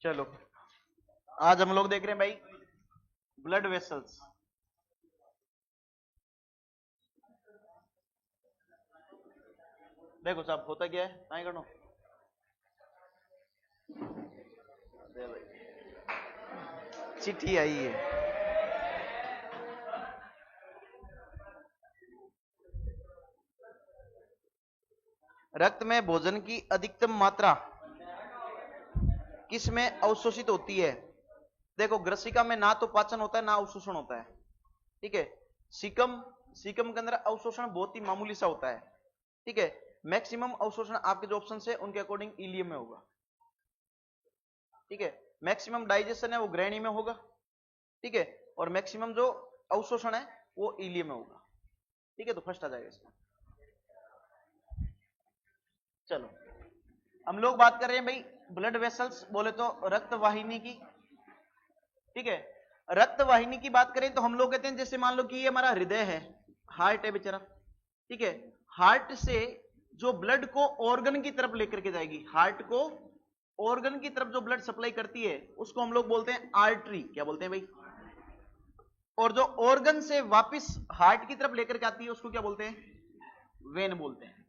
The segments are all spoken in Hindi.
चलो आज हम लोग देख रहे हैं भाई ब्लड वेसल्स। देखो साहब होता क्या है, नहीं करो चिट्ठी आई है। रक्त में भोजन की अधिकतम मात्रा किस में अवशोषित होती है? देखो ग्रसिका में ना तो पाचन होता है ना अवशोषण होता है, ठीक है। सीकम सीकम के अंदर अवशोषण बहुत ही मामूली सा होता है, ठीक है। मैक्सिमम अवशोषण आपके जो ऑप्शन है उनके अकॉर्डिंग इलियम में होगा, ठीक है। मैक्सिमम डाइजेशन है वो ग्रहणी में होगा, ठीक है। और मैक्सिमम जो अवशोषण है वो इलियम में होगा, ठीक है। तो फर्स्ट आ जाएगा इसमें। चलो हम लोग बात कर रहे हैं भाई ब्लड वेसल्स बोले तो रक्त वाहिनी की, ठीक है। रक्त वाहिनी की बात करें तो हम लोग कहते हैं जैसे मान लो कि ये हमारा हृदय है, हार्ट है बेचारा, ठीक है। हार्ट से जो ब्लड को ऑर्गन की तरफ लेकर के जाएगी, हार्ट को ऑर्गन की तरफ जो ब्लड सप्लाई करती है उसको हम लोग बोलते हैं आर्टरी। क्या बोलते हैं भाई? और जो ऑर्गन से वापस हार्ट की तरफ लेकर के आती है उसको क्या बोलते हैं? वेन बोलते हैं।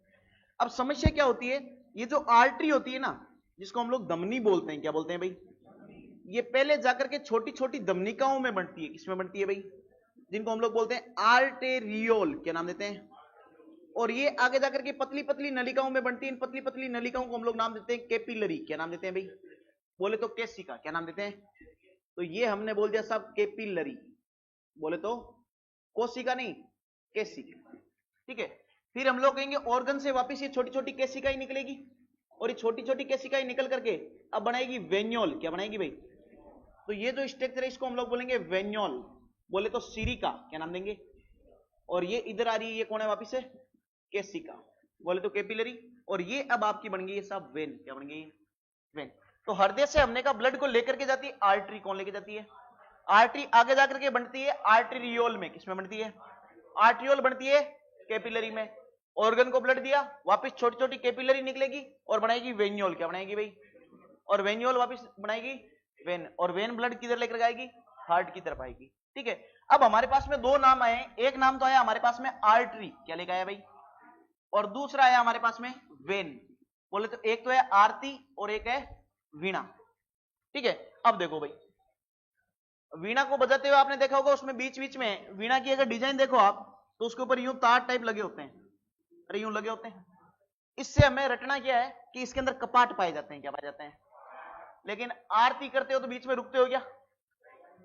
अब समस्या क्या होती है, ये जो आर्टरी होती है ना, जिसको हम लोग धमनी बोलते हैं, क्या बोलते हैं भाई? ये पहले जाकर के छोटी छोटी धमनिकाओं में बनती है। किसमें बनती है भाई? जिनको हम लोग बोलते हैं आर्टेरियोल। क्या नाम देते हैं? और ये आगे जाकर के पतली पतली नलिकाओं में बनती है। इन पतली पतली नलिकाओं को हम लोग नाम देते हैं कैपिलरी। क्या नाम देते हैं भाई? बोले तो केसिका। क्या नाम देते हैं? तो ये हमने बोल दिया साहब कैपिलरी, बोले तो कोशिका नहीं केसिका, ठीक है। फिर हम लोग कहेंगे ऑर्गन से वापस ये छोटी छोटी केसिका ही निकलेगी, और ये छोटी छोटी केसिका ही निकल करके अब बनाएगी वेन्योल। क्या बनाएगी भाई? तो ये जो स्ट्रक्चर है इसको हम लोग बोलेंगे वेन्योल, बोले तो सीरिका। क्या नाम देंगे? और ये इधर आ रही है, ये कौन है वापिस है? केसिका, बोले तो कैपिलरी। और ये अब आपकी बन गई है साहब वेन। क्या बन गई? वेन। तो हृदय से हमने कहा ब्लड को लेकर के जाती है आर्टरी। कौन लेके जाती है? आर्टरी। आगे जाकर के बनती है आर्टेरियोल में। किसमें बनती है? आर्ट्रियोल बनती है कैपिलरी में। ऑर्गन को ब्लड दिया, वापस छोटी छोटी कैपिलरी निकलेगी और बनाएगी वेन्योल। क्या बनाएगी भाई? और वेन्योल वापस बनाएगी वेन, और वेन ब्लड किधर लेकर जाएगी? हार्ट की तरफ आएगी, ठीक है। अब हमारे पास में दो नाम आए। एक नाम तो आया हमारे पास में आर्टरी। क्या लेकर आया भाई? और दूसरा आया हमारे पास में वेन। बोले तो एक तो है आरती और एक है वीणा, ठीक है। अब देखो भाई वीणा को बजाते हुए आपने देखा होगा उसमें बीच बीच में वीणा की अगर डिजाइन देखो आप तो उसके ऊपर यूं तार टाइप लगे होते हैं, अरे यूं लगे होते हैं। इससे हमें रटना क्या है कि इसके अंदर कपाट पाए जाते हैं। क्या पाए जाते हैं? लेकिन आरती करते हो तो बीच में रुकते हो क्या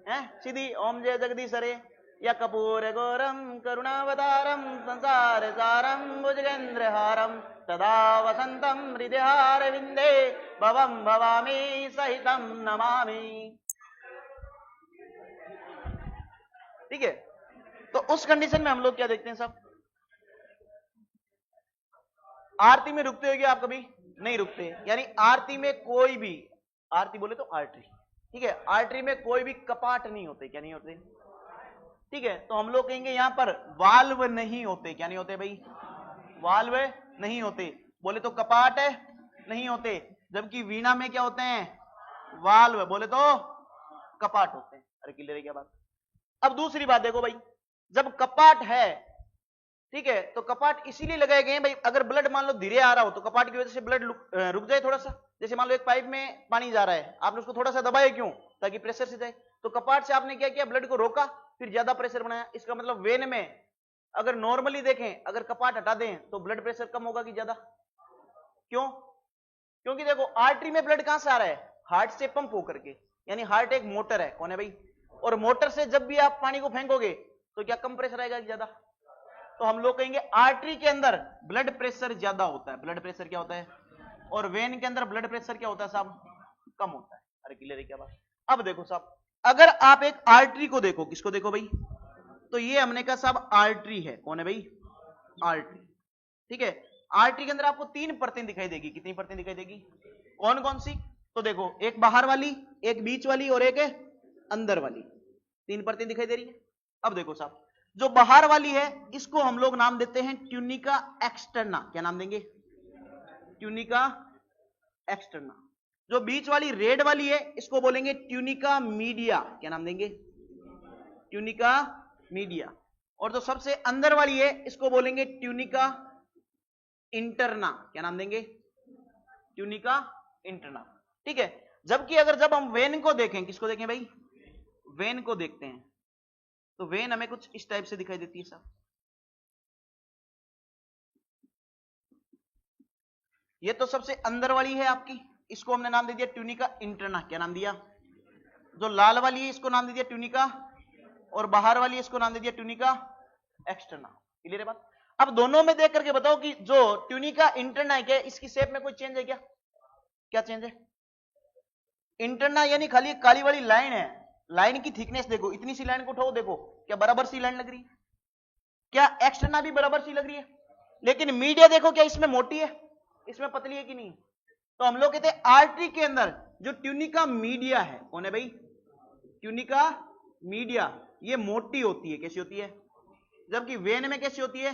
है? सीधी ओम जय जगदीश हरे या कपूर गौरम करुणावतारम संसार सारम भुजगेंद्र हारम सदा वसंतम हृदय विंदे भवम भवामी सहितम नमामि, ठीक है। तो उस कंडीशन में हम लोग क्या देखते हैं साहब? आरती में रुकते हो क्या आप? कभी नहीं रुकते। यानी आरती में कोई भी, आरती बोले तो आर्टरी, ठीक है। आर्टरी में कोई भी कपाट नहीं होते। क्या नहीं होते? ठीक है। तो हम लोग कहेंगे यहां पर वाल्व नहीं होते। क्या नहीं होते भाई? वाल्व नहीं होते। बोले तो कपाट नहीं होते। जबकि वीणा में क्या होते हैं? वाल्व, बोले तो कपाट होते हैं। अरे क्लियर है क्या बात? अब दूसरी बात देखो भाई, जब कपाट है, ठीक है, तो कपाट इसीलिए लगाए गए हैं भाई, अगर ब्लड मान लो धीरे आ रहा हो तो कपाट की वजह से ब्लड रुक जाए थोड़ा सा। जैसे मान लो एक पाइप में पानी जा रहा है, आपने उसको थोड़ा सा दबाया, क्यों? ताकि प्रेशर से जाए। तो कपाट से आपने क्या किया? ब्लड को रोका, फिर ज्यादा प्रेशर बनाया। इसका मतलब वेन में अगर नॉर्मली देखें, अगर कपाट हटा दें तो ब्लड प्रेशर कम होगा कि ज्यादा? क्यों? क्योंकि देखो आर्टरी में ब्लड कहां से आ रहा है? हार्ट से पंप होकर के। यानी हार्ट एक मोटर है। कौन है भाई? और मोटर से जब भी आप पानी को फेंकोगे तो क्या कम प्रेशर आएगा कि ज्यादा? तो हम लोग कहेंगे आर्टरी के अंदर ब्लड प्रेशर ज्यादा होता है। ब्लड प्रेशर क्या होता है? और वेन के अंदर ब्लड प्रेशर क्या होता है साहब? कम होता है। अरे क्लियर है क्या बात? अब देखो साहब, अगर आप एक आर्टरी को देखो, किसको देखो भाई? तो ये हमने कहा साहब आर्टरी है। कौन है भाई? आर्टरी, ठीक है। आर्टरी के अंदर आपको तीन परतें दिखाई देगी। कितनी परतें दिखाई देगी? कौन कौन सी? तो देखो एक बाहर वाली, एक बीच वाली और एक अंदर वाली, तीन परतें दिखाई दे रही है। अब देखो साहब, जो बाहर वाली है इसको हम लोग नाम देते हैं ट्यूनिका एक्सटर्ना। क्या नाम देंगे? Tunica externa. जो बीच वाली रेड वाली है इसको बोलेंगे ट्यूनिका मीडिया, क्या नाम देंगे? Tunica media. और जो सबसे अंदर वाली है इसको बोलेंगे ट्यूनिका इंटरना, क्या नाम देंगे? Tunica interna. ठीक है, जबकि अगर जब हम वेन को देखें, किसको देखें भाई? वेन को देखते हैं, तो वेन हमें कुछ इस टाइप से दिखाई देती है साहब। ये तो सबसे अंदर वाली है आपकी, इसको हमने नाम दे दिया ट्यूनिका इंटरना, क्या नाम दिया? जो लाल वाली है इसको नाम दे दिया ट्यूनिका, और बाहर वाली इसको नाम दे दिया ट्यूनिका एक्सटर्ना। क्लियर है बात? अब दोनों में देख करके बताओ कि जो ट्यूनिका इंटरना है क्या इसकी शेप में कोई चेंज है क्या? क्या चेंज है? इंटरना यानी खाली काली वाली लाइन है, लाइन की थिकनेस देखो, इतनी सी लाइन को उठाओ देखो, क्या बराबर सी लाइन लग रही है? क्या एक्सटर्ना भी बराबर सी लग रही है? लेकिन मीडिया देखो, क्या इसमें मोटी है, इसमें पतली है कि नहीं? तो हम लोग कहते हैं आर्टरी के अंदर जो ट्यूनिका मीडिया है, कौन है भाई? ट्यूनिका मीडिया, ये मोटी होती है। कैसी होती है? जबकि वेन में कैसी होती है?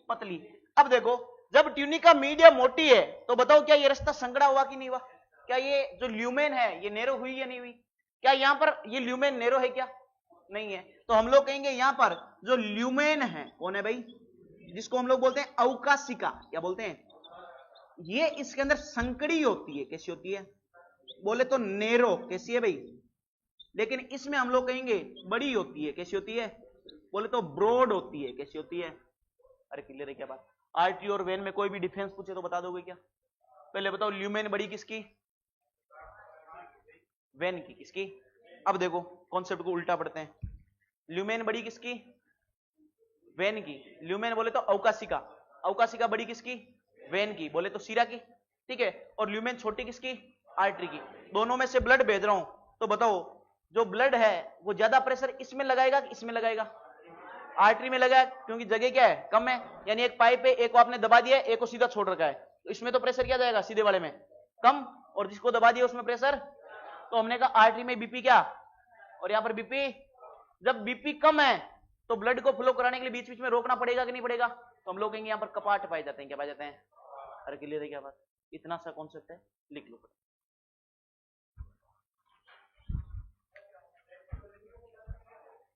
पतली। अब देखो, जब ट्यूनिका मीडिया मोटी है तो बताओ क्या ये रास्ता संकड़ा हुआ कि नहीं हुआ? क्या ये जो ल्यूमेन है ये नेरो हुई या नहीं हुई? क्या यहां पर ये ल्यूमेन नेरो है क्या? नहीं है। तो हम लोग कहेंगे यहां पर जो ल्यूमेन है, कौन है भाई? जिसको हम लोग बोलते हैं अवकाशिका, क्या बोलते हैं? ये इसके अंदर संकड़ी होती है। कैसी होती है? बोले तो नेरो। कैसी है भाई? लेकिन इसमें हम लोग कहेंगे बड़ी होती है। कैसी होती है? बोले तो ब्रॉड होती है। कैसी होती है? अरे क्लियर है क्या बात? आर्टरी और वेन में कोई भी डिफरेंस पूछे तो बता दोगे क्या? पहले बताओ, ल्यूमेन बड़ी किसकी? वेन की। किसकी? अब देखो कॉन्सेप्ट को उल्टा पढ़ते हैं। ल्यूमेन बड़ी किसकी? वेन की। ल्यूमेन बोले तो अवकाशिका, अवकाशिका बड़ी किसकी? वेन की। बोले तो सीरा की। ठीक है, और ल्यूमेन छोटी किसकी? आर्टरी की। दोनों में से ब्लड भेज रहा हूं, तो बताओ जो ब्लड है वो ज्यादा प्रेशर इसमें लगाएगा कि इसमें लगाएगा? आर्टरी में लगा, क्योंकि जगह क्या है? कम है। यानी एक पाइप है, एक को आपने दबा दिया, एक को सीधा छोड़ रखा है, तो इसमें तो प्रेशर क्या जाएगा? सीधे वाले में कम, और जिसको दबा दिया उसमें प्रेशर। तो हमने कहा आर्टरी में बीपी क्या, और यहां पर बीपी। जब बीपी कम है तो ब्लड को फ्लो कराने के लिए बीच बीच में रोकना पड़ेगा कि नहीं पड़ेगा? तो हम लोग कहेंगे यहां पर कपाट पाए जाते हैं। क्या पाए जाते हैं? अरे क्लियर है क्या बात? इतना सा कॉन्सेप्ट है, लिख लो।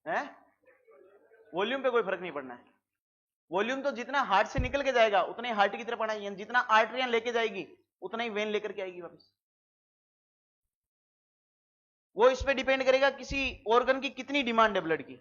है वॉल्यूम पे कोई फर्क नहीं पड़ना है। वॉल्यूम तो जितना हार्ट से निकल के जाएगा उतना ही हार्ट की तरफ आना है, जितना आर्टरियां लेके जाएगी उतना ही वेन लेकर के आएगी वापस। वो इस पे डिपेंड करेगा किसी ऑर्गन की कितनी डिमांड है ब्लड की।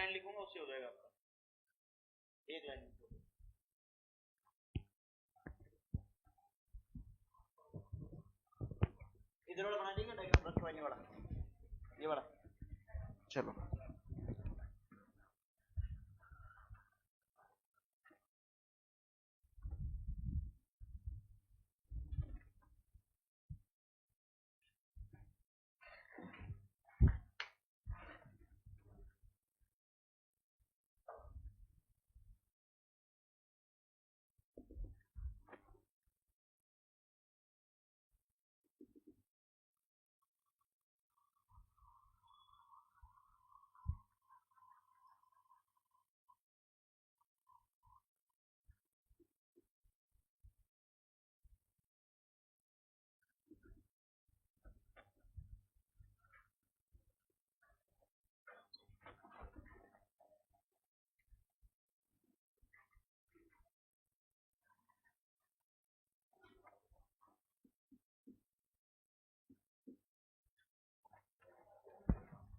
लाइन लिखूंगा उससे हो जाएगा आपका, एक लाइन। इधर वाला बना दीजिए डायग्राम, रक्त वाहिनी वाला, ये वाला। चलो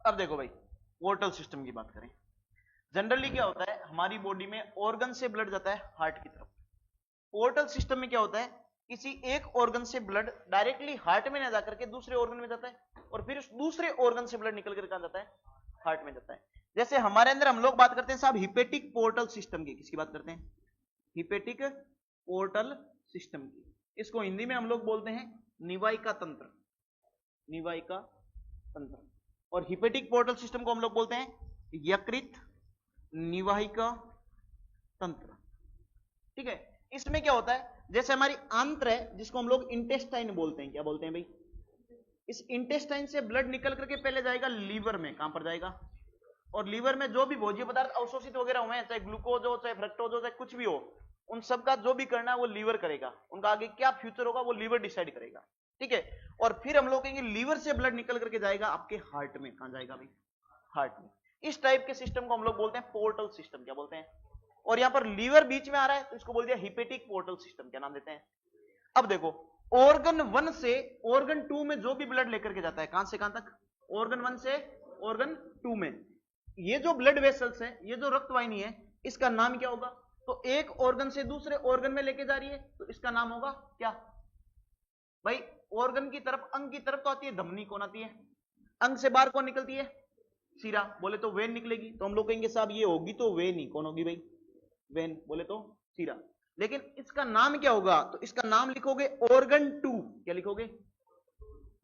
अब देखो भाई, पोर्टल सिस्टम की बात करें। जनरली क्या होता है, हमारी बॉडी में ऑर्गन से ब्लड जाता है हार्ट की तरफ। पोर्टल सिस्टम में क्या होता है, किसी एक ऑर्गन से ब्लड डायरेक्टली हार्ट में ना जाकर के दूसरे ऑर्गन में जाता है, और फिर उस दूसरे ऑर्गन से ब्लड निकल कर कहां जाता है, हार्ट में जाता है। जैसे हमारे अंदर हम लोग बात करते हैं साहब हिपेटिक पोर्टल सिस्टम की। किसकी बात करते हैं? हिपेटिक पोर्टल सिस्टम की। इसको हिंदी में हम लोग बोलते हैं निवाहिका तंत्र, निवाहिका तंत्र। और हिपेटिक पोर्टल सिस्टम को हम लोग बोलते हैं यकृत निवाहिका तंत्र। ठीक है, इसमें क्या होता है, जैसे हमारी आंत्र है जिसको हम लोग इंटेस्टाइन बोलते हैं, क्या बोलते हैं भाई, इस इंटेस्टाइन से ब्लड निकल करके पहले जाएगा लीवर में। कहां पर जाएगा? और लीवर में जो भी भोज्य पदार्थ अवशोषित वगैरह हुए, चाहे ग्लूकोज हो, चाहे फ्रक्टोज हो, चाहे कुछ भी हो, उन सब का जो भी करना है वो लीवर करेगा। उनका आगे क्या फ्यूचर होगा वो लीवर डिसाइड करेगा। ठीक है, और फिर हम लोग कहेंगे लीवर से ब्लड निकल करके जाएगा आपके हार्ट में। कहां जाएगा भाई? हार्ट में। इस टाइप के सिस्टम को हम लोग बोलते हैं पोर्टल सिस्टम। क्या बोलते हैं? और यहां पर लीवर बीच में आ रहा है तो इसको बोल दिया हिपेटिक पोर्टल सिस्टम। क्या नाम देते हैं? अब देखो, ऑर्गन 1 से ऑर्गन 2 में जो भी ब्लड लेकर के जाता है, कहां से कहां तक? ऑर्गन 1 से ऑर्गन 2 में। ये जो ब्लड वेसल्स है, ये जो रक्त वाहिनी है, इसका नाम क्या होगा? तो एक ऑर्गन से दूसरे ऑर्गन में लेके जा रही है तो इसका नाम होगा क्या भाई? ऑर्गन की तरफ, अंग की तरफ तो आती है धमनी, कौन आती है? अंग से बाहर कौन निकलती है? सीरा। बोले तो वेन निकलेगी, तो हम लोग कहेंगे साहब ये होगी तो वेन ही। कौन होगी भाई? वेन। बोले तो सीरा। लेकिन इसका नाम क्या होगा? तो इसका नाम लिखोगे ऑर्गन 2। क्या लिखोगे?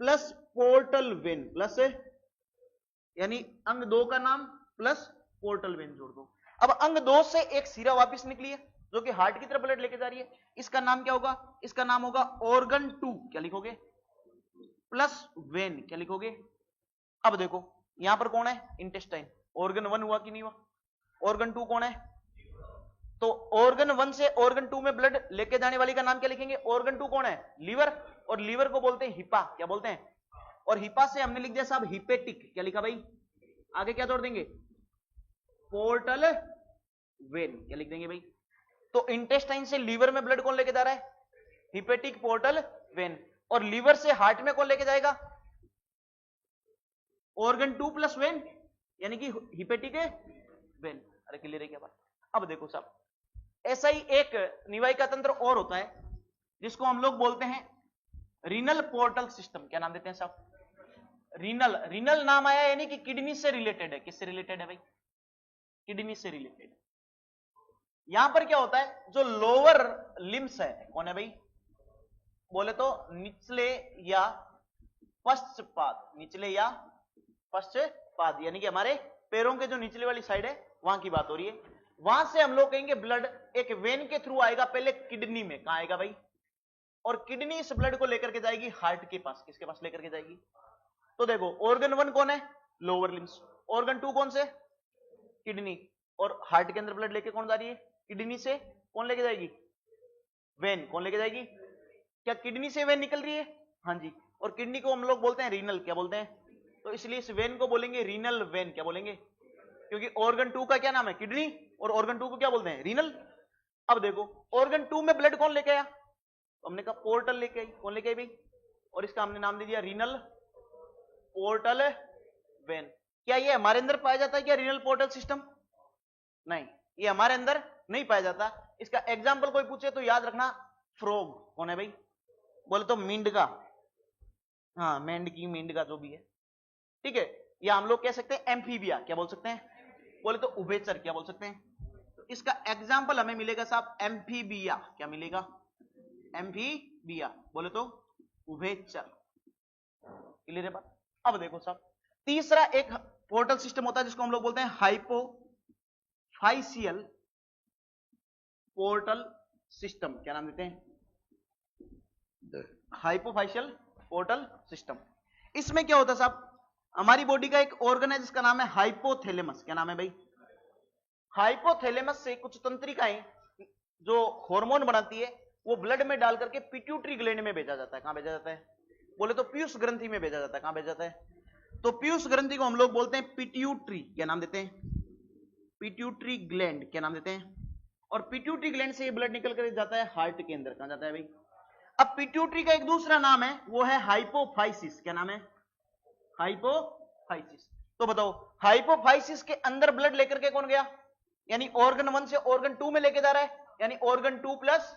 प्लस पोर्टल वेन, प्लस यानी अंग 2 का नाम प्लस पोर्टल वेन जोड़ दो। अब अंग 2 से एक सीरा वापस निकली है जो कि हार्ट की तरफ ब्लड लेके जा रही है, इसका नाम क्या होगा? इसका नाम होगा ऑर्गन 2। क्या लिखोगे? Plus when. क्या लिखोगे? अब देखो यहां पर कौन है? इंटेस्टाइन। ऑर्गन 1 हुआ कि नहीं हुआ? ऑर्गन 2 कौन है? तो ऑर्गन 1 से ऑर्गन 2 में ब्लड लेके जाने वाली का नाम क्या लिखेंगे? ऑर्गन 2 कौन है? लीवर। और लीवर को बोलते हैं हिपा। क्या बोलते हैं? और हिपा से हमने लिख दिया साहब हिपेटिक। क्या लिखा भाई? आगे क्या जोड़ देंगे? Portal vein. क्या लिख देंगे भाई? तो इंटेस्टाइन से लीवर में ब्लड कौन लेके जा रहा है? Hepatic portal vein. और लीवर से हार्ट में कौन लेके जाएगा? ऑर्गन 2 प्लस वेन, यानी कि हिपेटिक वेन। अरे क्लियर है क्या बात? अब देखो साहब, ऐसा ही एक निवाहिका तंत्र और होता है जिसको हम लोग बोलते हैं रीनल पोर्टल सिस्टम। क्या नाम देते हैं साहब? रीनल। रीनल नाम आया यानी कि किडनी से रिलेटेड है। किससे रिलेटेड है भाई? किडनी से रिलेटेड। यहां पर क्या होता है, जो लोअर लिम्स है, कौन है भाई? बोले तो निचले या पश्चपाद। निचले या पश्चपाद, यानी कि हमारे पैरों के जो निचले वाली साइड है वहां की बात हो रही है। वहां से हम लोग कहेंगे ब्लड एक वेन के थ्रू आएगा पहले किडनी में। कहां आएगा भाई? और किडनी इस ब्लड को लेकर के जाएगी हार्ट के पास। किसके पास लेकर के जाएगी? तो देखो ऑर्गन 1 कौन है? Lower limbs. ऑर्गन 2 कौन से? किडनी। और हार्ट के अंदर ब्लड लेके कौन जा रही है? किडनी से कौन लेके जाएगी? वेन। कौन लेके जाएगी? क्या किडनी से वेन निकल रही है? हाँ जी। और किडनी को हम लोग बोलते हैं रीनल। क्या बोलते हैं? तो इसलिए इस वेन को बोलेंगे रीनल वेन। क्या बोलेंगे? क्योंकि ऑर्गन 2 का क्या नाम है? किडनी। और ऑर्गन 2 को क्या बोलते हैं? रीनल। अब देखो ऑर्गन 2 में ब्लड कौन लेके आया? तो हमने कहा पोर्टल लेके आई। कौन लेके आई भाई? और इसका हमने नाम दे दिया रीनल पोर्टल वेन। क्या ये हमारे अंदर पाया जाता है क्या रीनल पोर्टल सिस्टम? नहीं, ये हमारे अंदर नहीं पाया जाता। इसका एग्जाम्पल कोई पूछे तो याद रखना, फ्रॉग कौन है भाई, बोले तो मेंढका, हाँ मेंढकी मेंढका जो भी है, ठीक है। या हम लोग कह सकते हैं एम्फीबिया, क्या बोल सकते हैं, बोले तो उभयचर, क्या बोल सकते हैं। तो इसका एग्जाम्पल हमें मिलेगा साहब एम्फीबिया, क्या मिलेगा, एम्फीबिया, बोले तो उभयचर। क्लियर है बात। अब देखो साहब, तीसरा एक पोर्टल सिस्टम होता है जिसको हम लोग बोलते हैं हाइपोफाइशियल पोर्टल सिस्टम, क्या नाम देते हैं, हाइपोफाइशियल पोर्टल सिस्टम। इसमें क्या होता है साहब, हमारी बॉडी का एक ऑर्गन है जिसका नाम है हाइपोथैलेमस, क्या नाम है भाई, हाइपोथैलेमस से कुछ तंत्रिकाएं जो हार्मोन बनाती है वो ब्लड में डाल करके पिट्यूटरी ग्लैंड में भेजा जाता है। कहां भेजा जाता है, बोले तो पीयूष ग्रंथि में भेजा जाता है। कहां भेजा जाता है, तो पीयूष ग्रंथि को हम लोग बोलते हैं पिट्यूटरी, क्या नाम देते हैं, पिट्यूटरी ग्लैंड, क्या नाम देते हैं। और पिट्यूटरी ग्लैंड से ये ब्लड निकल कर जाता है हार्ट के अंदर। कहां जाता है भाई, अब पिट्यूटरी का एक दूसरा नाम है वो है हाइपोफाइसिस, क्या नाम है, हाइपोफाइसिस। तो बताओ हाइपोफाइसिस के अंदर ब्लड लेकर के कौन गया, यानी ऑर्गन 1 से ऑर्गन 2 में लेके जा रहा है, यानी ऑर्गन 2 प्लस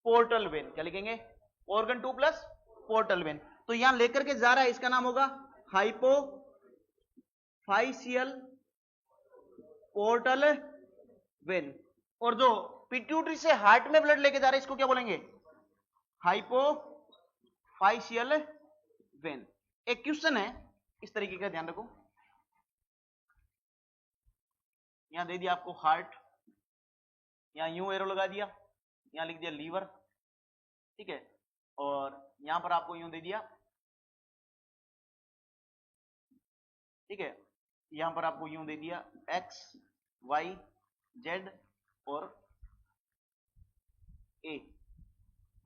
पोर्टल वेन, क्या लिखेंगे, ऑर्गन 2 प्लस पोर्टल वेन। तो यहां लेकर के जा रहा है, इसका नाम होगा हाइपोफाइशियल पोर्टल वेन। और जो पिट्यूटरी से हार्ट में ब्लड लेके जा रहा है इसको क्या बोलेंगे, हाइपोफाइशियल वेन। एक क्वेश्चन है इस तरीके का, ध्यान रखो, यहां दे दिया आपको हार्ट, यहां यूं एरो लगा दिया, यहां लिख दिया लीवर, ठीक है, और यहां पर आपको यूं दे दिया, ठीक है, यहां पर आपको यूं दे दिया एक्स वाई जेड और ए।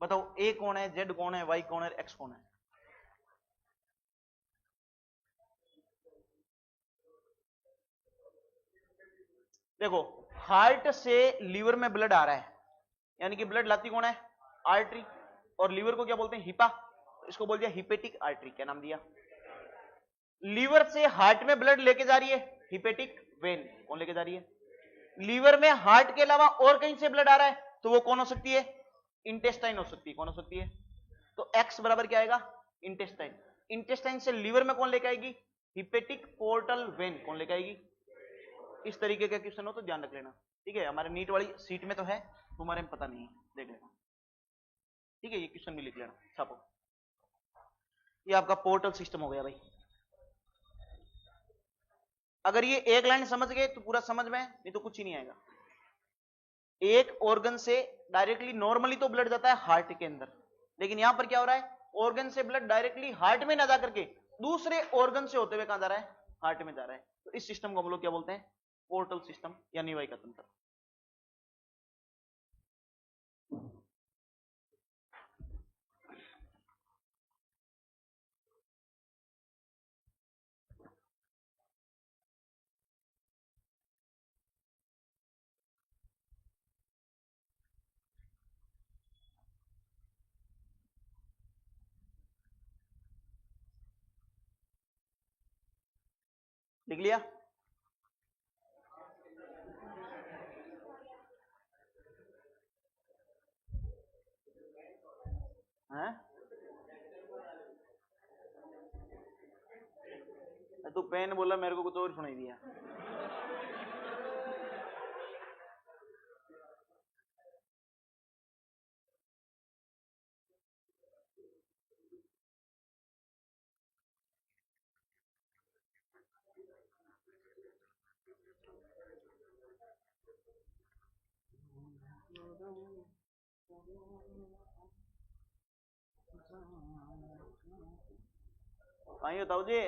बताओ ए कौन है, जेड कौन है, वाई कौन है, एक्स कौन है। देखो हार्ट से लीवर में ब्लड आ रहा है, यानी कि ब्लड लाती कौन है, आर्टरी, और लीवर को क्या बोलते हैं, हिपा, इसको बोल दिया हिपेटिक आर्टरी, क्या नाम दिया। लीवर से हार्ट में ब्लड लेके जा रही है हिपेटिक वेन, कौन लेके जा रही है, लीवर में हार्ट के अलावा और कहीं से ब्लड आ रहा है तो वो कौन हो सकती है, इंटेस्टाइन हो सकती है, कौन हो सकती है, तो एक्स बराबर क्या आएगा, इंटेस्टाइन। इंटेस्टाइन से लीवर में कौन लेके आएगी, हिपेटिक पोर्टल वेन, कौन लेके आएगी। इस तरीके का क्वेश्चन हो तो ध्यान रख लेना, ठीक है, हमारे नीट वाली सीट में तो है, तुम्हारे में पता नहीं है, देख लेना, ठीक है, ये क्वेश्चन भी लिख लेना छापो। ये आपका पोर्टल सिस्टम हो गया भाई। अगर ये एक लाइन समझ गए तो पूरा समझ में, नहीं तो कुछ ही नहीं आएगा। एक ऑर्गन से डायरेक्टली नॉर्मली तो ब्लड जाता है हार्ट के अंदर, लेकिन यहां पर क्या हो रहा है, ऑर्गन से ब्लड डायरेक्टली हार्ट में ना जाकर के दूसरे ऑर्गन से होते हुए कहां जा रहा है, हार्ट में जा रहा है। तो इस सिस्टम को हम लोग क्या बोलते हैं, पोर्टल सिस्टम या निवाई का तंत्र। लिख लिया, है तू पेन बोला, मेरे को कुछ और सुनाई दिया। कहीं बताओ जी,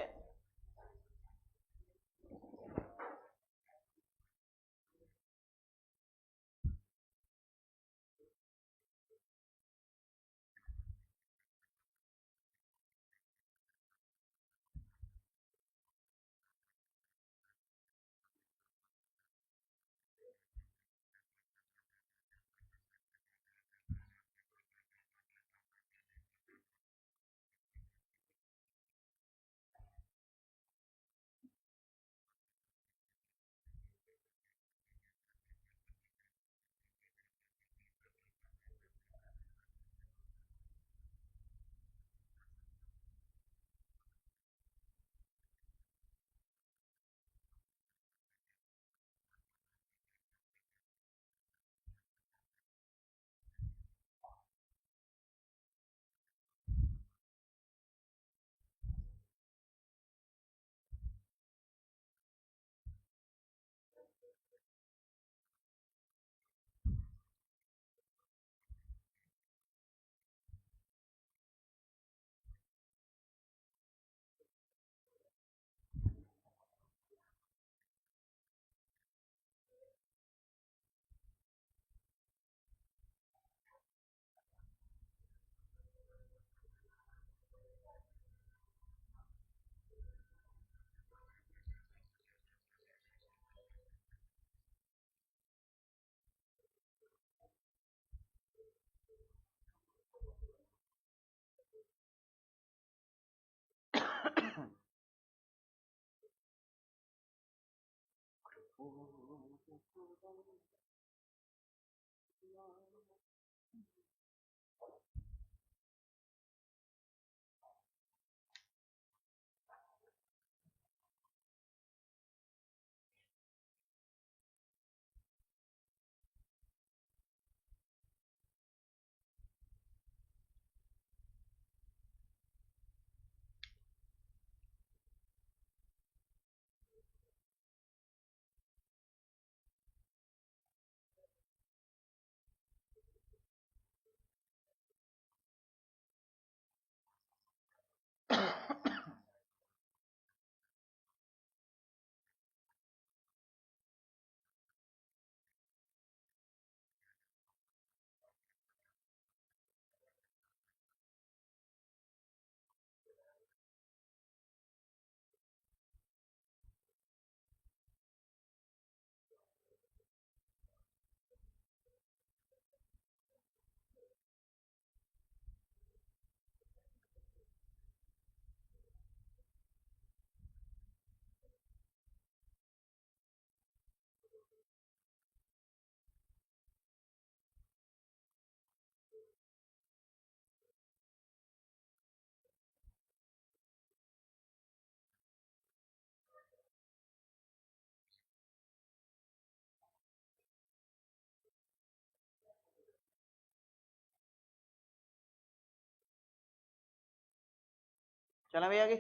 चला भैया आगे।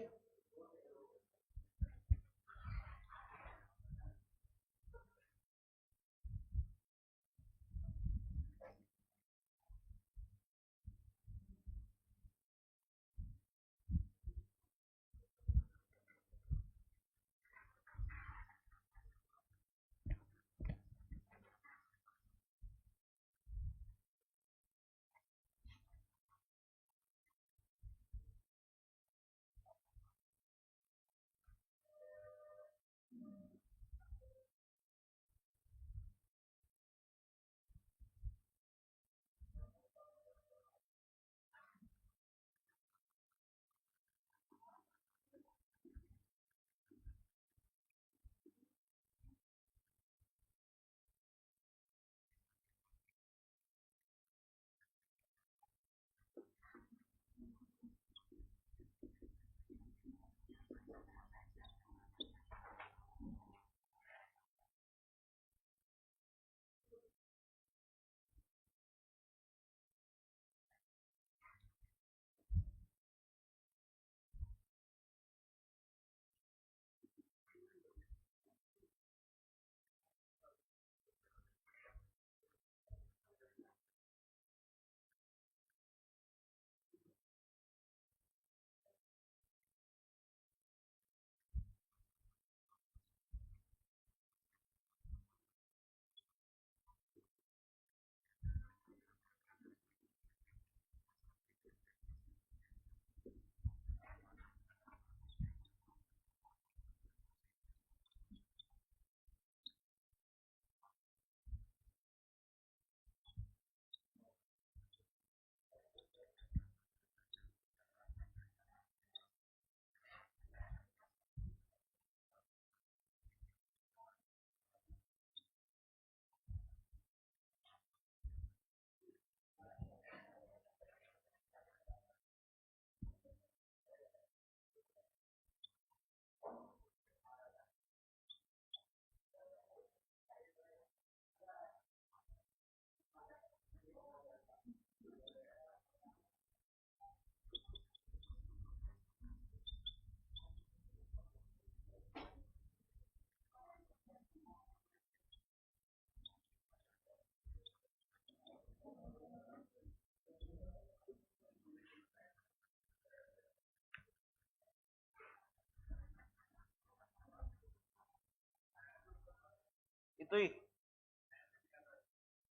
itu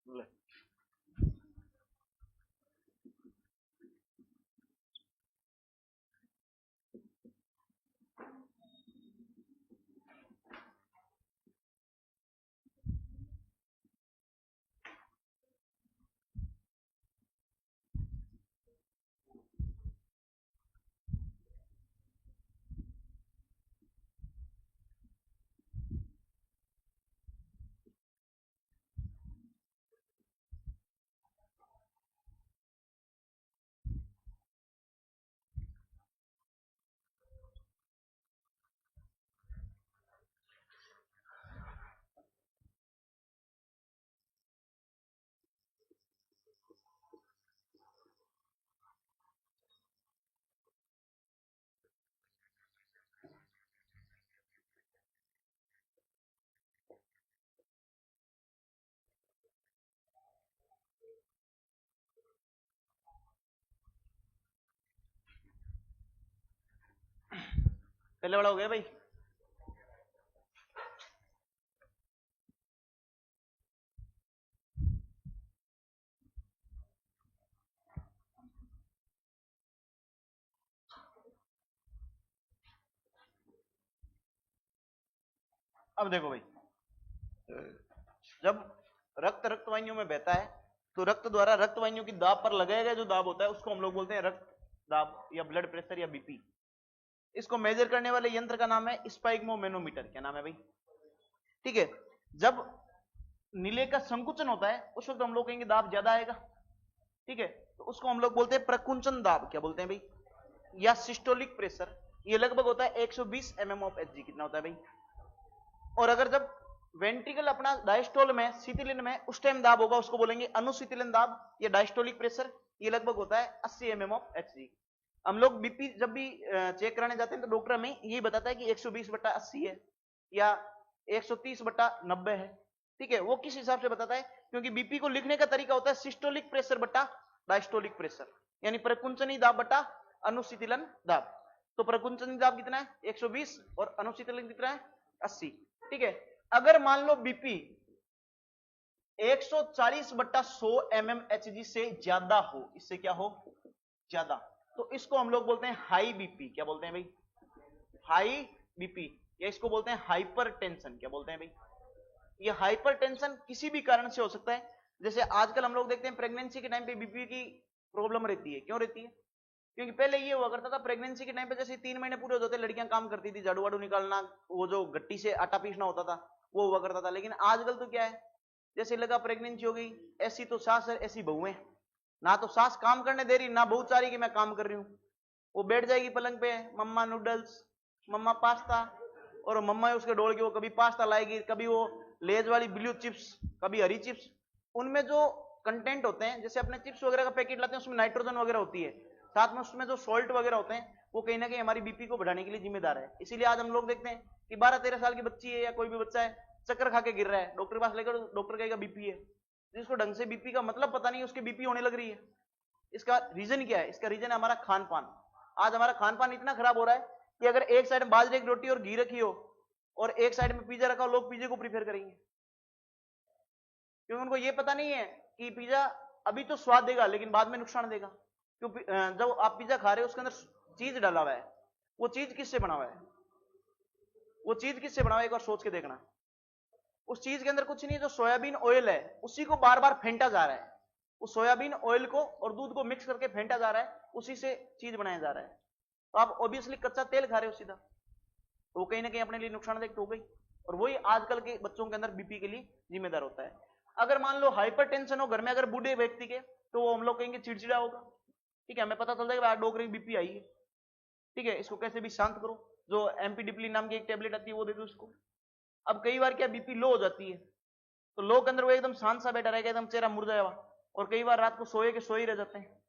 boleh पहले वाला हो गया भाई। अब देखो भाई, जब रक्त रक्तवाहिनियों में बहता है तो रक्त द्वारा रक्तवाहिनियों की दाब पर लगाया गया जो दाब होता है उसको हम लोग बोलते हैं रक्त दाब या ब्लड प्रेशर या बीपी। इसको मेजर करने वाले यंत्र का नाम है स्पाइगमोमेनोमीटर। क्या नाम है भाई? ठीक है, जब नीले का संकुचन होता है उस वक्त हम लोग कहेंगे दाब ज्यादा आएगा। ठीक है, तो उसको हम लोग बोलते हैं प्रकुंचन दाब। क्या बोलते हैं भाई? या सिस्टोलिक प्रेशर। ये लगभग होता है 120 mm ऑफ Hg। कितना होता है भाई? और अगर जब वेंट्रिकल अपना डायस्टोल में शीतलिन में उस टाइम दाब होगा उसको बोलेंगे अनुशीतलन दाब या डायस्टोलिक प्रेशर। ये लगभग होता है 80 mm ऑफ Hg। हम लोग बीपी जब भी चेक कराने जाते हैं तो डॉक्टर हमें यही बताता है कि 120/80 है या 130/90 है। ठीक है, वो किस हिसाब से बताता है? क्योंकि बीपी को लिखने का तरीका होता है सिस्टोलिक प्रेशर बटा डायस्टोलिक प्रेशर, यानी प्रकुंचनी दाब बटा अनुशीतलन दाब। तो प्रकुंचनी दाब कितना है? 120 और अनुशीतलन कितना है? 80। ठीक है, अगर मान लो बीपी 140/100 mm Hg से ज्यादा हो, इससे क्या हो? ज्यादा, तो इसको हम लोग बोलते हैं हाई बीपी। क्या बोलते हैं भाई? हाई बीपी, या इसको बोलते हैं हाइपरटेंशन। क्या बोलते हैं भाई? ये हाइपरटेंशन किसी भी कारण से हो सकता है। जैसे आजकल हम लोग देखते हैं प्रेगनेंसी के टाइम पे बीपी की प्रॉब्लम रहती है। क्यों रहती है? क्योंकि पहले ये हुआ करता था प्रेगनेंसी के टाइम पे, जैसे 3 महीने पूरे हो जाते लड़कियां काम करती थी, झाड़ू वाड़ू निकालना, वो जो गट्टी से आटा पीसना होता था वो हुआ करता था। लेकिन आजकल तो क्या है, जैसे लगा प्रेगनेंसी हो गई, ऐसी तो सास है ऐसी बहू है, ना तो सास काम करने दे रही ना बहू चाह रही कि मैं काम कर रही हूं। वो बैठ जाएगी पलंग पे, मम्मा नूडल्स, मम्मा पास्ता, और मम्मा उसके डोल के वो कभी पास्ता लाएगी, कभी वो लेज वाली ब्लू चिप्स, कभी हरी चिप्स। उनमें जो कंटेंट होते हैं, जैसे अपने चिप्स वगैरह का पैकेट लाते हैं उसमें नाइट्रोजन वगैरह होती है, साथ में उसमें जो सॉल्ट वगैरह होते हैं वो कहीं ना कहीं हमारी बीपी को बढ़ाने के लिए जिम्मेदार है। इसीलिए आज हम लोग देखते हैं कि 12-13 साल की बच्ची है या कोई भी बच्चा है, चक्कर खा के गिर रहा है, डॉक्टर के पास लेकर डॉक्टर कहेगा बीपी है। जिसको ढंग से बीपी का मतलब पता नहीं, उसकी बीपी होने लग रही है। इसका रीजन क्या है? इसका रीजन है हमारा खान पान। आज हमारा खान पान इतना खराब हो रहा है कि अगर एक साइड में बाजरे की रोटी और घी रखी हो और एक साइड में पिज्जा रखा हो, लोग पिज्जे को प्रीफर करेंगे, क्योंकि उनको ये पता नहीं है कि पिज्जा अभी तो स्वाद देगा लेकिन बाद में नुकसान देगा। क्योंकि जब आप पिज्जा खा रहे हो उसके अंदर चीज डाला हुआ है, वो चीज किससे बना हुआ है? वो चीज किससे बना हुआ है? एक बार सोच के देखना। उस चीज के अंदर कुछ नहीं, जो सोयाबीन ऑयल है उसी को बार बार फेंटा जा रहा है। उस सोयाबीन ऑयल को और दूध को मिक्स करके फेंटा जा रहा है, उसी से चीज बनाया जा रहा है। तो आप ऑब्वियसली कच्चा तेल खा रहे हो सीधा, तो वो कहीं ना कहीं अपने लिए नुकसानदायक हो गई। और वही आजकल के बच्चों के अंदर बीपी के लिए जिम्मेदार होता है। अगर मान लो हाइपरटेंशन हो घर में, अगर बूढ़े व्यक्ति के, तो वो हम लोग कहेंगे चिड़चिड़ा होगा। ठीक है, हमें पता चल जाएगा डॉक्टर की बीपी आई है। ठीक है, इसको कैसे भी शांत करो, जो एम्पीडिप्लिन नाम की एक टेबलेट आती है वो दे दो इसको। अब कई बार क्या बीपी लो हो जाती है तो लोग के अंदर वो एकदम शांत सा बैठा रहेगा, एकदम चेहरा मुरझाया हुआ, और कई बार रात को सोए के सोए रह जाते हैं,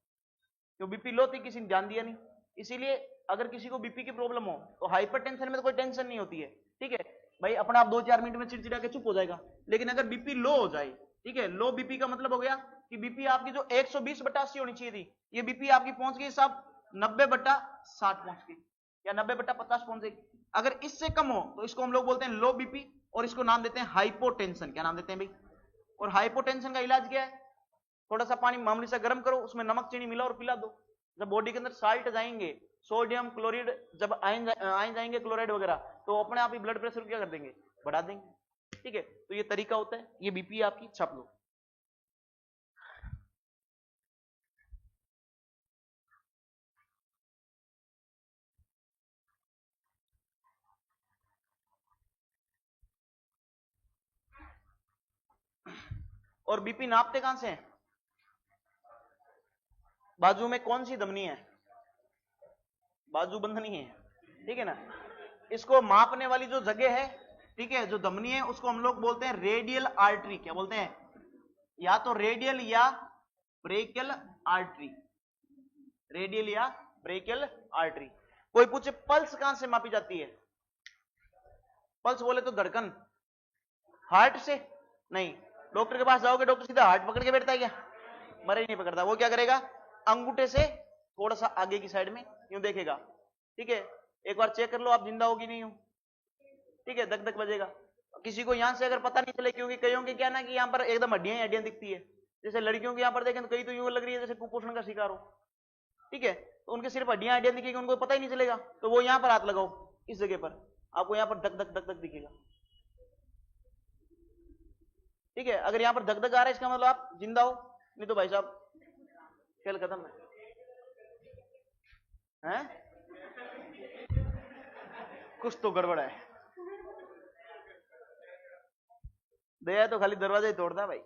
तो बीपी लो थी किसी ने ध्यान दिया नहीं। इसीलिए अगर किसी को बीपी की प्रॉब्लम हो तो हाइपरटेंशन में तो कोई टेंशन नहीं होती है। ठीक है भाई, अपना आप 2-4 मिनट में चिड़चिड़ा के चुप हो जाएगा। लेकिन अगर बीपी लो हो जाए, ठीक है, लो बीपी का मतलब हो गया कि बीपी आपकी जो 120/80 होनी चाहिए थी, ये बीपी आपकी पहुंच गई साहब 90/60 पहुंच गई, या 90/50 पहुंच गई। अगर इससे कम हो तो इसको हम लोग बोलते हैं लो बीपी, और इसको नाम देते हैं हाइपोटेंशन। क्या नाम देते हैं भाई? और हाइपोटेंशन का इलाज क्या है? थोड़ा सा पानी मामूली सा गर्म करो, उसमें नमक चीनी मिला और पिला दो। जब बॉडी के अंदर साल्ट जाएंगे, सोडियम क्लोराइड जब आए जाएंगे क्लोराइड वगैरह, तो अपने आप ही ब्लड प्रेशर क्या कर देंगे? बढ़ा देंगे। ठीक है, तो ये तरीका होता है। ये बीपी आपकी छाप लो। और बीपी नापते कहां से हैं? बाजू में कौन सी धमनी है? बाजू बंधनी है। ठीक है ना, इसको मापने वाली जो जगह है, ठीक है, जो धमनी है, उसको हम लोग बोलते हैं रेडियल आर्टरी। क्या बोलते हैं? या तो रेडियल या ब्रेकियल आर्टरी। रेडियल या ब्रेकियल आर्टरी। कोई पूछे पल्स कहां से मापी जाती है? पल्स बोले तो धड़कन, हार्ट से नहीं। डॉक्टर के पास जाओगे, डॉक्टर सीधा हार्ट पकड़ के बैठता है क्या? मरे ही नहीं पकड़ता। वो क्या करेगा? अंगूठे से थोड़ा सा आगे की साइड में यूं देखेगा। ठीक है, एक बार चेक कर लो आप जिंदा हो कि नहीं हो, ठीक है। धक धक बजेगा। किसी को यहां से अगर पता नहीं चले, क्योंकि कईयों के क्या ना कि यहाँ पर एकदम हड्डियां हड्डियां दिखती है, जैसे लड़कियों के यहाँ पर देखें तो कई तो यूं लग रही है जैसे कुपोषण का शिकार हो, ठीक है। तो उनके सिर्फ हड्डियां हड्डियां दिखेगी, उनको पता ही नहीं चलेगा। तो वो यहाँ पर हाथ लगाओ, इस जगह पर आपको यहाँ पर धक धक धक धक दिखेगा, ठीक है। अगर यहाँ पर धक धक आ रहा है इसका मतलब आप जिंदा हो, नहीं तो भाई साहब खेल खत्म है, कुछ तो गड़बड़ है। दया तो खाली दरवाजा ही तोड़ता भाई।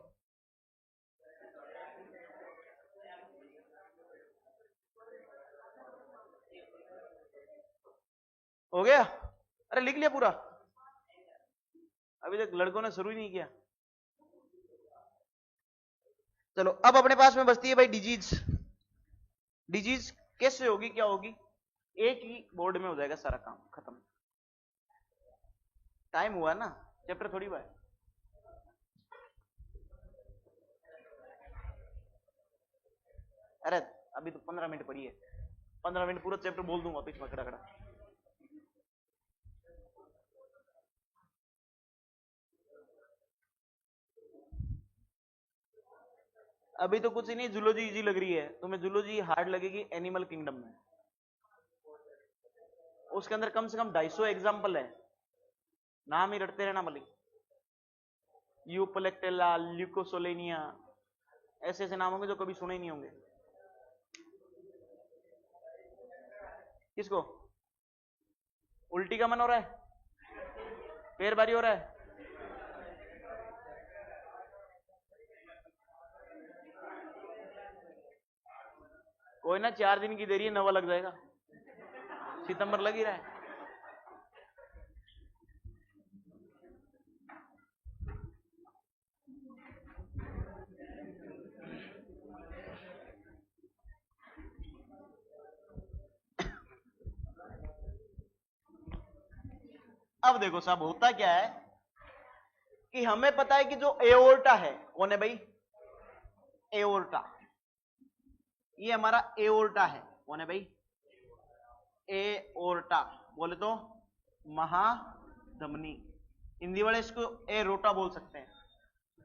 हो गया? अरे लिख लिया पूरा? अभी तक लड़कों ने शुरू ही नहीं किया। चलो अब अपने पास में बचती है भाई डिजीज। डिजीज कैसे होगी, क्या होगी? एक ही बोर्ड में हो जाएगा सारा काम खत्म। टाइम हुआ ना, चैप्टर थोड़ी हुआ है। अरे अभी तो 15 मिनट पड़ी है, 15 मिनट पूरा चैप्टर बोल दूंगा बीच में खड़ा खड़ा। अभी तो कुछ ही नहीं, जूलॉजी इजी लग रही है तुम्हें, जूलॉजी हार्ड लगेगी एनिमल किंगडम में। उसके अंदर कम से कम 250 एग्जाम्पल है, नाम ही रटते रहना मलिक। यूपलेक्टेला, ल्यूकोसोलेनिया, ऐसे ऐसे नाम होंगे जो कभी सुने ही नहीं होंगे। किसको उल्टी का मन हो रहा है, पैर भारी हो रहा है? कोई ना, 4 दिन की देरी है, नवा लग जाएगा, सितंबर लग ही रहा है। अब देखो साहब होता क्या है कि हमें पता है कि जो एओर्टा है, कौन है भाई? एओर्टा। ये हमारा एओर्टा है, कौन है भाई? एओर्टा बोले तो महाधमनी, हिंदी वाले इसको एरोटा बोल सकते हैं,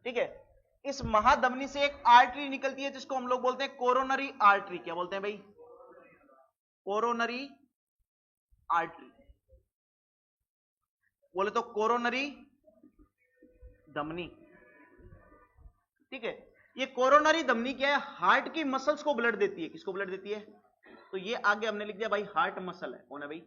ठीक है। इस महाधमनी से एक आर्टरी निकलती है जिसको हम लोग बोलते हैं कोरोनरी आर्टरी। क्या बोलते हैं भाई? कोरोनरी आर्टरी बोले तो कोरोनरी धमनी, ठीक है। ये कोरोनरी धमनी क्या है? हार्ट की मसल्स को ब्लड देती है। किसको ब्लड देती है? तो ये आगे हमने लिख दिया भाई हार्ट मसल है, कौन है भाई?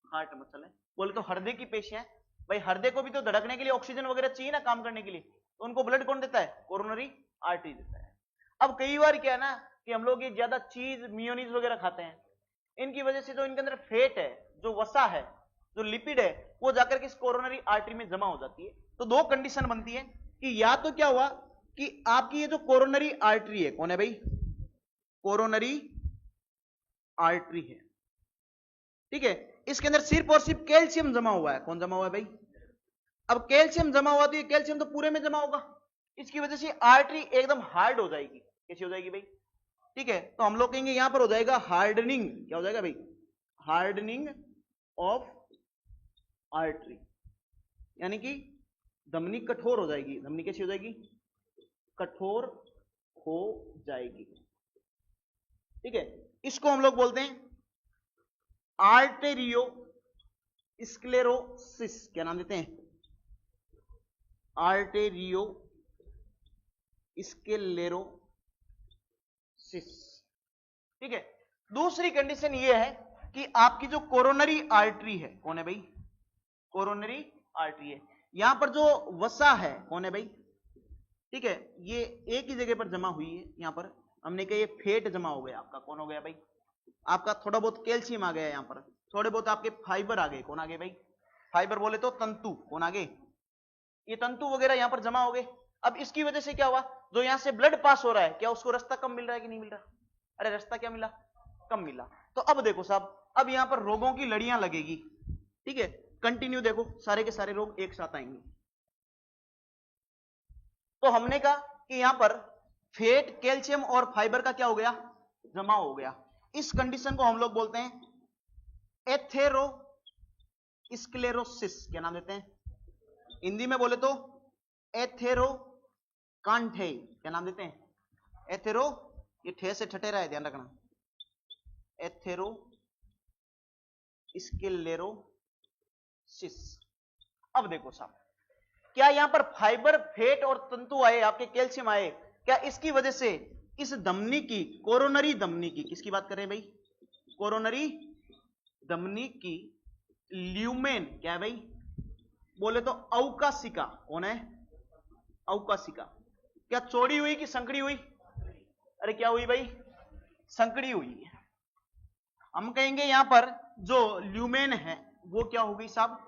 हार्ट मसल है। बोले तो हृदय की पेशियां, भाई हृदय को भी तो धड़कने के लिए ऑक्सीजन वगैरह चाहिए ना, काम करने के लिए, तो उनको ब्लड कौन देता है? कोरोनरी आर्टरी देता है। अब कई बार क्या है ना कि हम लोग ये ज्यादा चीज मियोनीज वगैरह खाते हैं, इनकी वजह से जो इनके अंदर फैट है, जो वसा है, जो लिपिड है, वो जाकर के इस कोरोनरी आर्टरी में जमा हो जाती है। तो दो कंडीशन बनती है कि या तो क्या हुआ कि आपकी ये जो कोरोनरी आर्टरी है, कौन है भाई? कोरोनरी आर्टरी है, ठीक है। इसके अंदर सिर्फ और सिर्फ कैल्शियम जमा हुआ है। कौन जमा हुआ है भाई? अब कैल्शियम जमा हुआ तो ये कैल्शियम तो पूरे में जमा होगा, इसकी वजह से आर्टरी एकदम हार्ड हो जाएगी। कैसी हो जाएगी भाई? ठीक है, तो हम लोग कहेंगे यहां पर हो जाएगा हार्डनिंग। क्या हो जाएगा भाई? हार्डनिंग ऑफ आर्टरी, यानी कि धमनी कठोर हो जाएगी। धमनी कैसी हो जाएगी? कठोर हो जाएगी, ठीक है। इसको हम लोग बोलते हैं आर्टेरियो स्क्लेरोसिस। क्या नाम देते हैं? आर्टेरियो स्क्लेरोसिस, ठीक है। दूसरी कंडीशन ये है कि आपकी जो कोरोनरी आर्टरी है, कौन है भाई? कोरोनरी आर्टरी है, यहां पर जो वसा है, कौन है भाई? ठीक है, ये एक ही जगह पर जमा हुई है। यहां पर हमने कहा ये फेट जमा हो गया आपका, कौन हो गया भाई? आपका थोड़ा बहुत कैल्शियम आ गया, यहां पर थोड़े बहुत आपके फाइबर आ गए। कौन आ गए भाई? फाइबर बोले तो तंतु। कौन आ गए? ये तंतु वगैरह यहां पर जमा हो गए। अब इसकी वजह से क्या हुआ, जो यहां से ब्लड पास हो रहा है, क्या उसको रास्ता कम मिल रहा है कि नहीं मिल रहा? अरे रास्ता क्या मिला? कम मिला। तो अब देखो साहब, अब यहां पर रोगों की लड़ियां लगेगी, ठीक है। कंटिन्यू देखो, सारे के सारे रोग एक साथ आएंगे। तो हमने कहा कि यहां पर फैट, कैल्शियम और फाइबर का क्या हो गया? जमा हो गया। इस कंडीशन को हम लोग बोलते हैं एथेरो स्क्लेरोसिस क्या नाम देते हैं? हिंदी में बोले तो एथेरो कांठे क्या नाम देते हैं? एथेरो, ये ठे से ठटेरा है, ध्यान रखना, एथेरो स्क्लेरोसिस। अब देखो साहब, क्या यहां पर फाइबर, फेट और तंतु आए, आपके कैल्शियम आए, क्या इसकी वजह से इस धमनी की, कोरोनरी धमनी की, किसकी बात कर रहे हैं भाई? कोरोनरी धमनी की ल्यूमेन क्या है भाई? बोले तो अवकाशिका, कौन है? अवकाशिका, क्या चौड़ी हुई कि संकड़ी हुई? अरे क्या हुई भाई? संकड़ी हुई। हम कहेंगे यहां पर जो ल्यूमेन है वो क्या हो गई साहब?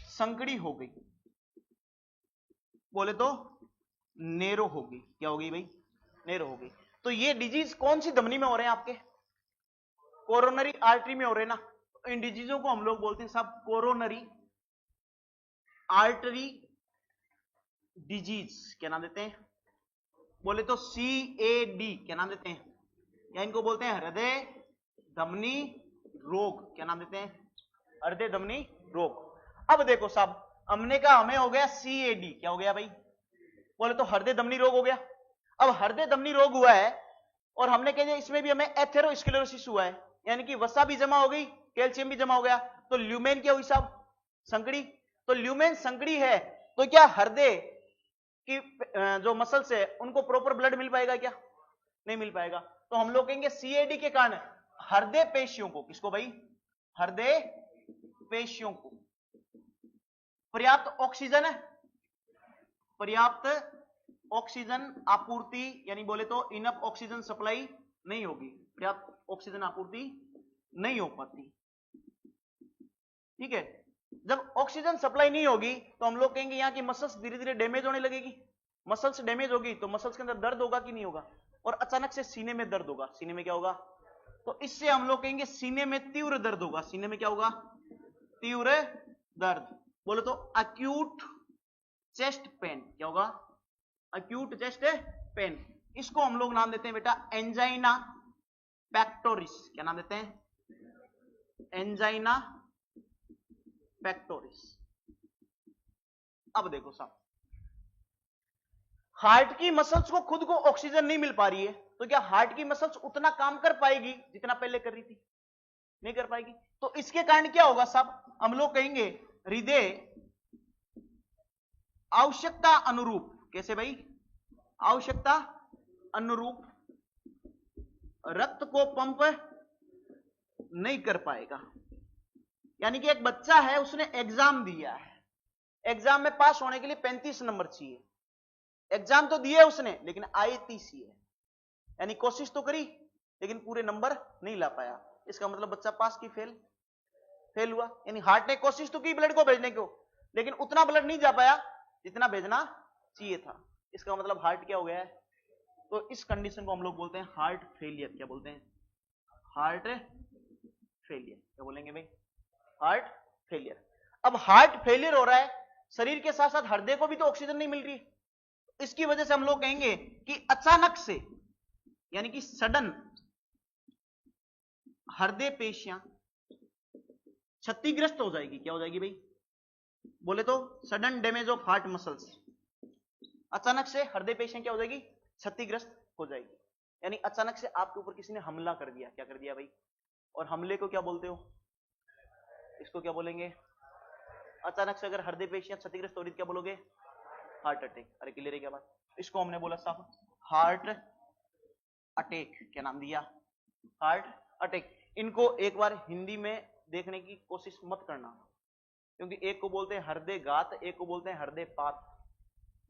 संकड़ी हो गई, बोले तो नेरो हो गई। क्या हो गई भाई? नेरो हो गई। तो ये डिजीज कौन सी धमनी में हो रहे हैं? आपके कोरोनरी आर्टरी में हो रहे हैं ना। इन डिजीजों को हम लोग बोलते हैं साहब कोरोनरी आर्टरी डिजीज। क्या नाम देते हैं? बोले तो CAD क्या नाम देते हैं? या इनको बोलते हैं हृदय धमनी रोग। क्या नाम देते हैं? हृदय धमनी रोग। अब देखो साहब, हमने कहा हमें हो गया CAD, क्या हो गया भाई? बोले तो हृदय धमनी रोग हो गया। अब हृदय धमनी रोग हुआ है और हमने कहा इसमें भी हमें एथेरोस्क्लेरोसिस हुआ है, यानी कि वसा भी जमा हो गई, कैल्शियम भी जमा हो गया, तो ल्यूमेन क्या हुई साहब? संकड़ी। तो ल्यूमेन संकड़ी है तो क्या हृदय की जो मसल्स है उनको प्रॉपर ब्लड मिल पाएगा? क्या नहीं मिल पाएगा। तो हम लोग कहेंगे CAD के कारण हृदय पेशियों को, किसको भाई? हृदय पेशियों को पर्याप्त ऑक्सीजन है, पर्याप्त ऑक्सीजन आपूर्ति, यानी बोले तो इनफ ऑक्सीजन सप्लाई नहीं होगी, पर्याप्त ऑक्सीजन आपूर्ति नहीं हो पाती। ठीक है, जब ऑक्सीजन सप्लाई नहीं होगी तो हम लोग कहेंगे यहां की मसल्स धीरे धीरे डैमेज होने लगेगी। मसल्स डैमेज होगी तो मसल्स के अंदर दर्द होगा कि नहीं होगा? और अचानक से सीने में दर्द होगा। सीने में क्या होगा? तो इससे हम लोग कहेंगे सीने में तीव्र दर्द होगा। सीने में क्या होगा? तीव्र दर्द। बोले तो अक्यूट चेस्ट पेन। क्या होगा? Acute chest pain. इसको हम लोग नाम देते हैं बेटा एंजाइना पैक्टोरिस। क्या नाम देते हैं? Angina pectoris. अब देखो साहब, हार्ट की मसल्स को खुद को ऑक्सीजन नहीं मिल पा रही है, तो क्या हार्ट की मसल्स उतना काम कर पाएगी जितना पहले कर रही थी? नहीं कर पाएगी। तो इसके कारण क्या होगा साहब? हम लोग कहेंगे हृदय आवश्यकता अनुरूप, कैसे भाई? आवश्यकता अनुरूप रक्त को पंप नहीं कर पाएगा। यानी कि एक बच्चा है, उसने एग्जाम दिया है, एग्जाम में पास होने के लिए 35 नंबर चाहिए, एग्जाम तो दिए उसने लेकिन आए 30 ही है, यानी कोशिश तो करी लेकिन पूरे नंबर नहीं ला पाया। इसका मतलब बच्चा पास की फेल? फेल हुआ। यानी हार्ट ने कोशिश तो की ब्लड को भेजने को, लेकिन उतना ब्लड नहीं जा पाया जितना भेजना चाहिए था। इसका मतलब हार्ट क्या हो गया है? तो इस कंडीशन को हम लोग बोलते हैं हार्ट फेलियर। क्या बोलते हैं? Heart failure. क्या बोलेंगे भाई? Heart failure. अब हार्ट फेलियर हो रहा है, शरीर के साथ साथ हृदय को भी तो ऑक्सीजन नहीं मिल रही, इसकी वजह से हम लोग कहेंगे कि अचानक से, यानी कि सडन, हृदय पेशियां क्षतिग्रस्त हो जाएगी। क्या हो जाएगी भाई? बोले तो sudden damage of heart muscles. अचानक से हृदय पेशियां क्या हो जाएगी? क्षतिग्रस्त हो जाएगी। यानी अचानक से आपके ऊपर किसी ने हमला कर दिया। क्या कर दिया भाई? और हमले को क्या बोलते हो? इसको क्या बोलेंगे? अचानक से अगर हृदय पेशियां क्षतिग्रस्त हो रही क्या बोलोगे? Heart attack. अरे क्लियर है क्या बात? इसको हमने बोला साहब हार्ट अटैक। क्या नाम दिया? Heart attack. इनको एक बार हिंदी में देखने की कोशिश मत करना, क्योंकि एक को बोलते हैं हृदय घात, एक को बोलते हैं हृदय पात,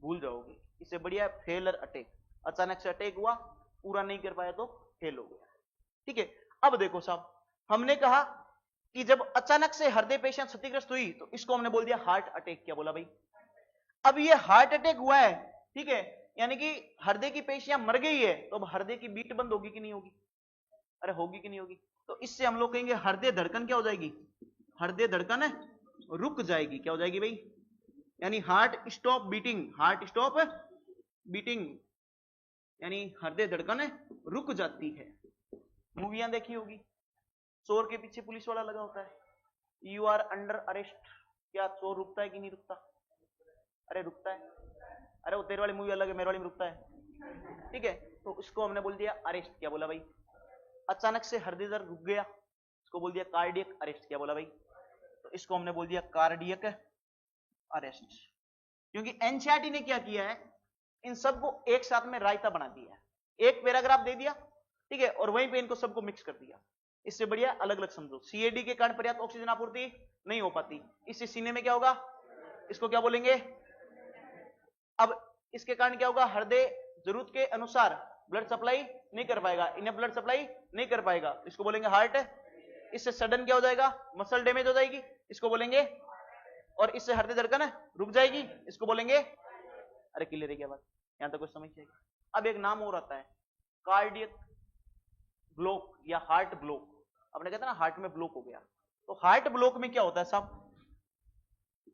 भूल जाओगे। इससे बढ़िया फेलर अटैक। अचानक से अटैक हुआ, पूरा नहीं कर पाया तो फेल हो गया। ठीक है, अब देखो साहब, हमने कहा कि जब अचानक से हृदय पेशियां क्षतिग्रस्त हुई तो इसको हमने बोल दिया हार्ट अटैक। क्या बोला भाई? अब ये हार्ट अटैक हुआ है, ठीक है, यानी कि हृदय की पेशियां मर गई है, तो अब हृदय की बीट बंद होगी कि नहीं होगी? अरे होगी कि नहीं होगी? तो इससे हम लोग कहेंगे हृदय धड़कन क्या हो जाएगी? हृदय धड़कन रुक जाएगी। क्या हो जाएगी भाई? यानी heart stop beating. Heart stop beating यानी हृदय धड़कन रुक जाती है। मूवियां देखी होगी, चोर के पीछे पुलिस वाला लगा होता है, यू आर अंडर अरेस्ट। क्या चोर रुकता है कि नहीं रुकता? अरे रुकता है। अरे वो तेरे वाली मूवी अलग है, मेरे वाली में रुकता है, ठीक है। तो इसको हमने बोल दिया अरेस्ट। क्या बोला भाई? अचानक से हृदय दर रुक गया, इसको बोल दिया कार्डियक अरेस्ट। क्या बोला भाई? तो इसको हमने बोल दिया कार्डियक अरेस्ट। क्योंकि एनसीईआरटी ने क्या किया है, इन सबको एक साथ में रायता बना दिया है, एक पैराग्राफ दे दिया, ठीक है, और वहीं पे इनको सबको मिक्स कर दिया। इससे बढ़िया अलग अलग समझो। सीएडी के कारण पर्याप्त ऑक्सीजन आपूर्ति नहीं हो पाती, इससे सीने में क्या होगा, इसको क्या बोलेंगे? अब इसके कारण क्या होगा, हृदय जरूरत के अनुसार ब्लड सप्लाई नहीं कर पाएगा, इन्हें ब्लड सप्लाई नहीं कर पाएगा, इसको बोलेंगे हार्ट। इससे सडन क्या हो जाएगा, मसल डैमेज हो जाएगी, इसको बोलेंगे। और इससे हृदय धड़कन रुक जाएगी, इसको बोलेंगे। अरे क्लियर है क्या बात? यहां तक कुछ समझ जाएगी। अब एक नाम और आता है कार्डियक ब्लॉक या हार्ट ब्लॉक। आपने कहता ना हार्ट में ब्लॉक हो गया, तो हार्ट ब्लॉक में क्या होता है साहब?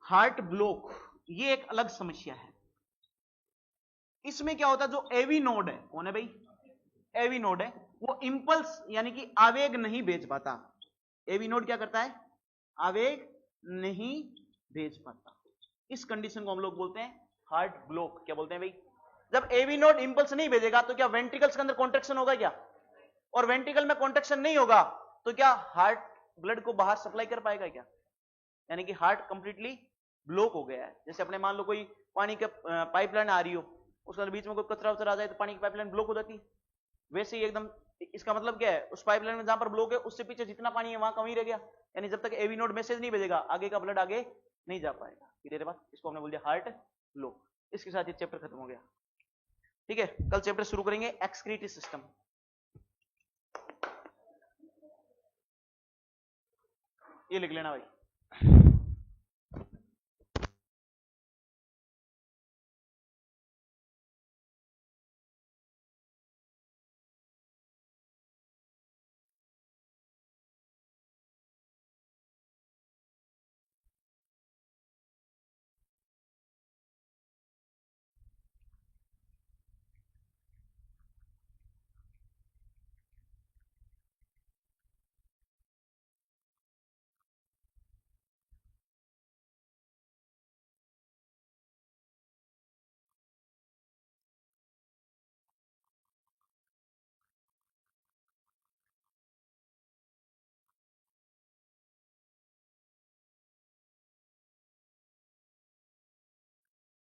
हार्ट ब्लॉक ये एक अलग समस्या है। इसमें क्या होता है, जो एवी नोड है, कौन है भाई? एवी नोड है, वो इंपल्स यानी कि आवेग नहीं भेज पाता। एवी नोड क्या करता है? आवेग नहीं भेज पाता। इस कंडीशन को हम लोग बोलते हैं हार्ट ब्लॉक। क्या बोलते हैं भाई? जब एवी नोड इंपल्स नहीं भेजेगा तो क्या वेंट्रिकल्स के अंदर कॉन्ट्रैक्शन होगा क्या? और वेंट्रिकल में कॉन्ट्रैक्शन नहीं होगा तो क्या हार्ट ब्लड को बाहर सप्लाई कर पाएगा क्या? यानी कि हार्ट कंप्लीटली ब्लॉक हो गया है। जैसे अपने मान लो कोई पानी का पाइपलाइन आ रही हो, उसके बीच में कोई कचरा वचरा आ जाए तो पानी की पाइपलाइन ब्लॉक हो जाती है। वैसे ही एकदम इसका मतलब क्या है, उस पाइपलाइन में जहां पर ब्लॉक है उससे पीछे जितना पानी है वहां कमी रह गया। यानी जब तक एवी नोड मैसेज नहीं भेजेगा आगे का ब्लड आगे नहीं जा पाएगा। क्लियर बात? इसको हमने बोल दिया हार्ट ब्लॉक। इसके साथ ये चैप्टर खत्म हो गया, ठीक है। कल चैप्टर शुरू करेंगे एक्सक्रीटरी सिस्टम। ये लिख लेना भाई।